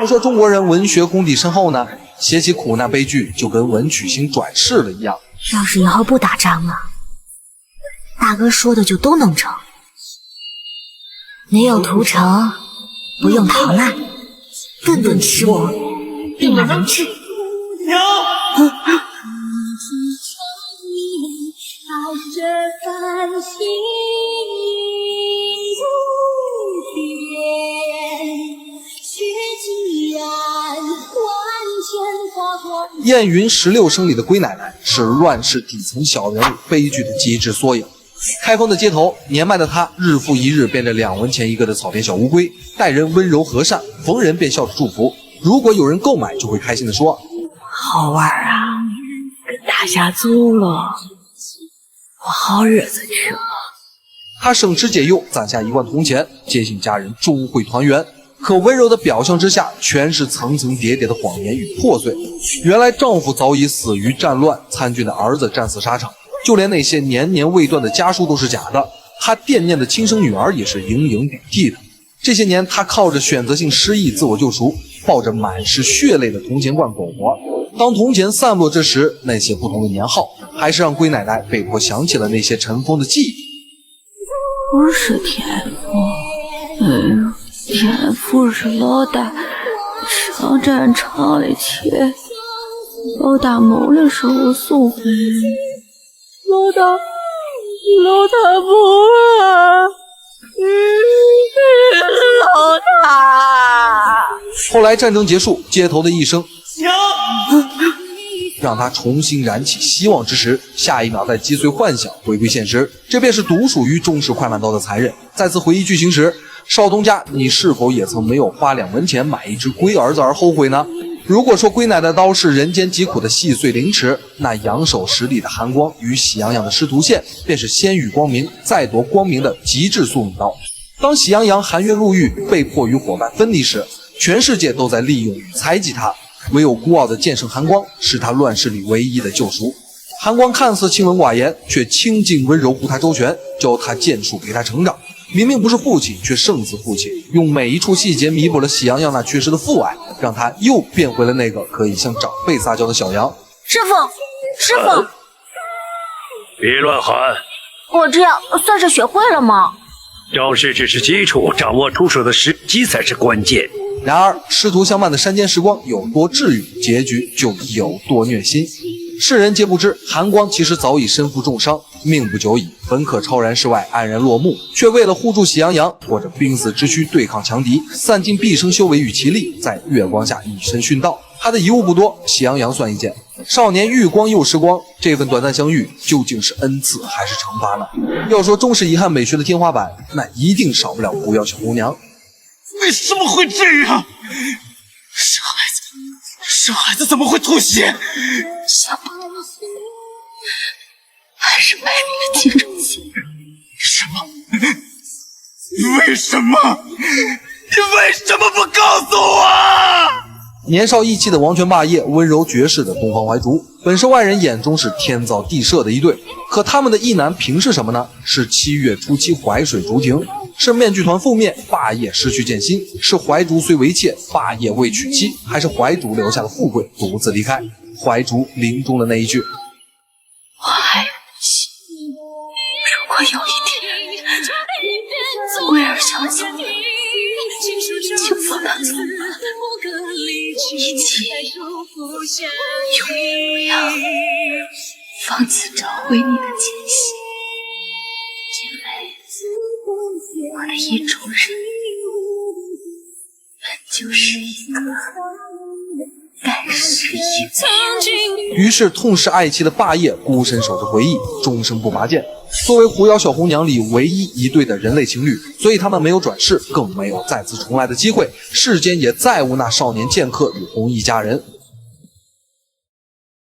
不说中国人文学功底深厚呢？写起苦难悲剧就跟文曲星转世了一样。要是以后不打仗了，大哥说的就都能成。没有屠城，不用逃难，顿顿吃我，必然能治。燕云16声里的龟奶奶是乱世底层小人物悲剧的极致缩影。开封的街头，年迈的她日复一日变着2文钱一个的草甸小乌龟，待人温柔和善，逢人便笑着祝福。如果有人购买，就会开心地说：“好玩啊，跟大家走了，我好日子去了。”她省吃俭用攒下1万铜钱，接近家人终会团圆。可温柔的表象之下，全是层层叠叠的谎言与破碎。原来丈夫早已死于战乱，参军的儿子战死沙场，就连那些年年未断的家书都是假的。她惦念的亲生女儿也是营营顶替的。这些年，她靠着选择性失忆自我救赎，抱着满是血泪的铜钱罐苟活。当铜钱散落之时，那些不同的年号，还是让龟奶奶被迫想起了那些尘封的记忆。不是天赋，天赋是老大上战场的钱，老大懵的时候送回来，老大不啊，老大。后来战争结束，街头的一声让他重新燃起希望之时，下一秒再击碎幻想，回归现实。这便是独属于中式快慢刀的残忍。再次回忆剧情时，少东家，你是否也曾没有花2文钱买一只龟儿子而后悔呢？如果说龟奶奶刀是人间疾苦的细碎凌迟，那扬手10里的寒光与喜羊羊的师徒线便是先遇光明再夺光明的极致宿命刀。当喜羊羊含冤入狱，被迫与伙伴分离时，全世界都在利用与猜忌他，唯有孤傲的剑圣寒光是他乱世里唯一的救赎。寒光看似清冷寡言，却清静温柔护他周全，教他剑术，陪他成长。明明不是父亲，却胜似父亲，用每一处细节弥补了喜羊羊那缺失的父爱，让他又变回了那个可以向长辈撒娇的小羊。师傅，别乱喊！我这样算是学会了吗？招式只是基础，掌握出手的时机才是关键。然而师徒相伴的山间时光有多治愈，结局就有多虐心。世人皆不知，寒光其实早已身负重伤，命不久矣，本可超然世外，安然落幕，却为了护住喜羊羊，拖着濒死之躯对抗强敌，散尽毕生修为与其力，在月光下以身殉道。他的遗物不多，喜羊羊算一件。少年遇光又时光，这份短暂相遇究竟是恩赐还是惩罚呢？要说中式遗憾美学的天花板，那一定少不了狐妖小红娘。为什么会这样？生孩子怎么会吐血？小宝，还是卖你的金正心。什么？为什么？你为什么不告诉我？年少意气的王权霸业，温柔绝世的东方怀竹，本是外人眼中是天造地设的一对，可他们的意难平是什么呢？是7月初7淮水竹亭，是面具团覆灭，霸业失去剑心，是怀竹虽为妾，霸业未娶妻，还是怀竹留下的富贵独自离开？怀竹临终的那一句，我还有心，如果有一天威尔想起我，就放他走吧，一切永远不要放弃找回你的艰辛，因为我的意中人本就是一个盖世英雄。于是痛失爱妻的霸业孤身守着回忆，终生不拔剑。作为狐妖小红娘里唯一一对的人类情侣，所以他们没有转世，更没有再次重来的机会，世间也再无那少年剑客与红衣佳人。